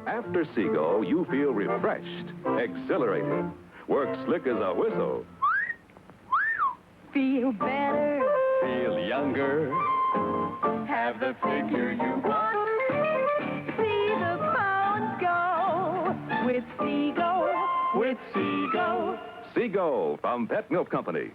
After Seago, you feel refreshed, exhilarated, work slick as a whistle. Feel better. Feel younger. Have the figure you want. See the pounds go with Seago. With Seago. Seago from Pet Milk Company.